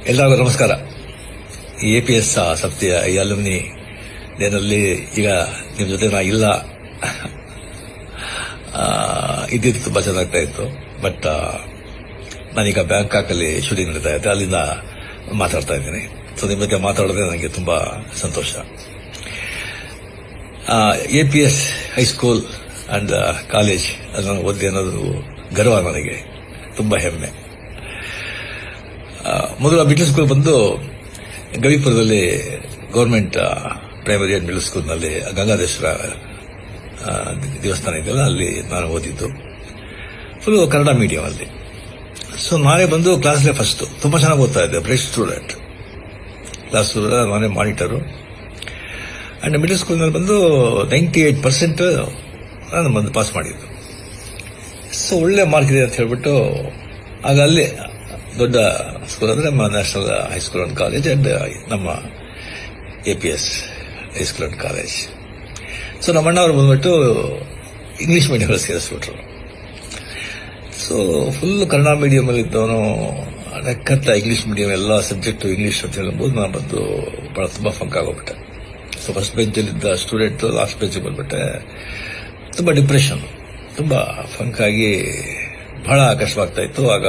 ಎಲ್ಲರಿಗೂ ನಮಸ್ಕಾರ. APS ಸಂಸ್ಥೆಯ ಈ ಅಲ್ಯುಮಿನಿ ಡೇನಲ್ಲಿ ಈಗ ನಿಮ್ಮ ಜೊತೆ ನಾ ಇಲ್ಲ, ಇದ್ದಿದ್ದು ತುಂಬಾ ಚೆನ್ನಾಗ್ತಾ ಇತ್ತು. ಬಟ್ ನಾನೀಗ ಬ್ಯಾಂಕಾಕಲ್ಲಿ ಶೂಟಿಂಗ್ ನಡೀತಾ ಇದೆ, ಅಲ್ಲಿಂದ ಮಾತಾಡ್ತಾ ಇದ್ದೀನಿ. ಸೊ ನಿಮ್ಮ ಜೊತೆ ಮಾತಾಡೋದೇ ನನಗೆ ತುಂಬಾ ಸಂತೋಷ. APS ಹೈಸ್ಕೂಲ್ ಅಂಡ್ ಕಾಲೇಜ್ ಅದನ್ನು ಓದಿ ಅನ್ನೋದು ಗರ್ವ, ನನಗೆ ತುಂಬಾ ಹೆಮ್ಮೆ. ಮೊದಲು ಮಿಡ್ಲ್ ಸ್ಕೂಲ್ ಬಂದು ಗವಿಪುರದಲ್ಲಿ ಗೌರ್ಮೆಂಟ್ ಪ್ರೈಮರಿ ಅಂಡ್ ಮಿಡ್ಲ್ ಸ್ಕೂಲ್ನಲ್ಲಿ ಗಂಗಾಧೇಶ್ವರ ದೇವಸ್ಥಾನ ಇದೆಯಲ್ಲ, ಅಲ್ಲಿ ನಾನು ಓದಿದ್ದು. ಫುಲ್ ಕನ್ನಡ ಮೀಡಿಯಂ ಅಲ್ಲಿ. ಸೊ ನಾನೇ ಬಂದು ಕ್ಲಾಸ್ಲೇ ಫಸ್ಟ್, ತುಂಬಾ ಚೆನ್ನಾಗಿ ಓದ್ತಾ ಇದ್ದೆ, ಬ್ರೈಟ್ ಸ್ಟೂಡೆಂಟ್. ಕ್ಲಾಸ್ ನಾನೇ ಮಾನಿಟರು. ಅಂಡ್ ಮಿಡ್ಲ್ ಸ್ಕೂಲ್ನಲ್ಲಿ ಬಂದು 98% ನಾನು ಬಂದು ಪಾಸ್ ಮಾಡಿದ್ದು. ಸೊ ಒಳ್ಳೆ ಮಾರ್ಕ್ ಇದೆ ಅಂತ ಹೇಳ್ಬಿಟ್ಟು ಆಗ ಅಲ್ಲಿ ದೊಡ್ಡ ಸ್ಕೂಲ್ ಅಂದ್ರೆ ನಮ್ಮ national high school and college and ನಮ್ಮ APS high school and college. So ನಮ್ಮ ಅಣ್ಣ ಅವರು ಬಂದ್ಬಿಟ್ಟು ಇಂಗ್ಲಿಷ್ ಮೀಡಿಯಂ ಸೇರಿಸ್ಬಿಟ್ರು. ಸೊ ಫುಲ್ ಕನ್ನಡ ಮೀಡಿಯಂ ಅಲ್ಲಿ ಇದ್ದವನು ಲೆಕ್ಕತ್ತ ಇಂಗ್ಲಿಷ್ ಮೀಡಿಯಂ ಎಲ್ಲ ಸಬ್ಜೆಕ್ಟ್ ಇಂಗ್ಲಿಷ್ ಅಂತ ಹೇಳ್ಬೋದು. ನಾನು ಬಂದು ಬಹಳ ತುಂಬಾ ಫಂಕ್ ಆಗೋಗ್ಬಿಟ್ಟೆ. ಸೊ ಫಸ್ಟ್ ಬೆಂಚಲ್ಲಿದ್ದ ಸ್ಟೂಡೆಂಟ್ ಲಾಸ್ಟ್ ಬೆಂಚ್ ಬಂದ್ಬಿಟ್ಟೆ. ತುಂಬಾ ಡಿಪ್ರೆಷನ್, ತುಂಬಾ ಫಂಕ್ ಆಗಿ ಬಹಳ ಕಷ್ಟವಾಗ್ತಾ ಇತ್ತು. ಆಗ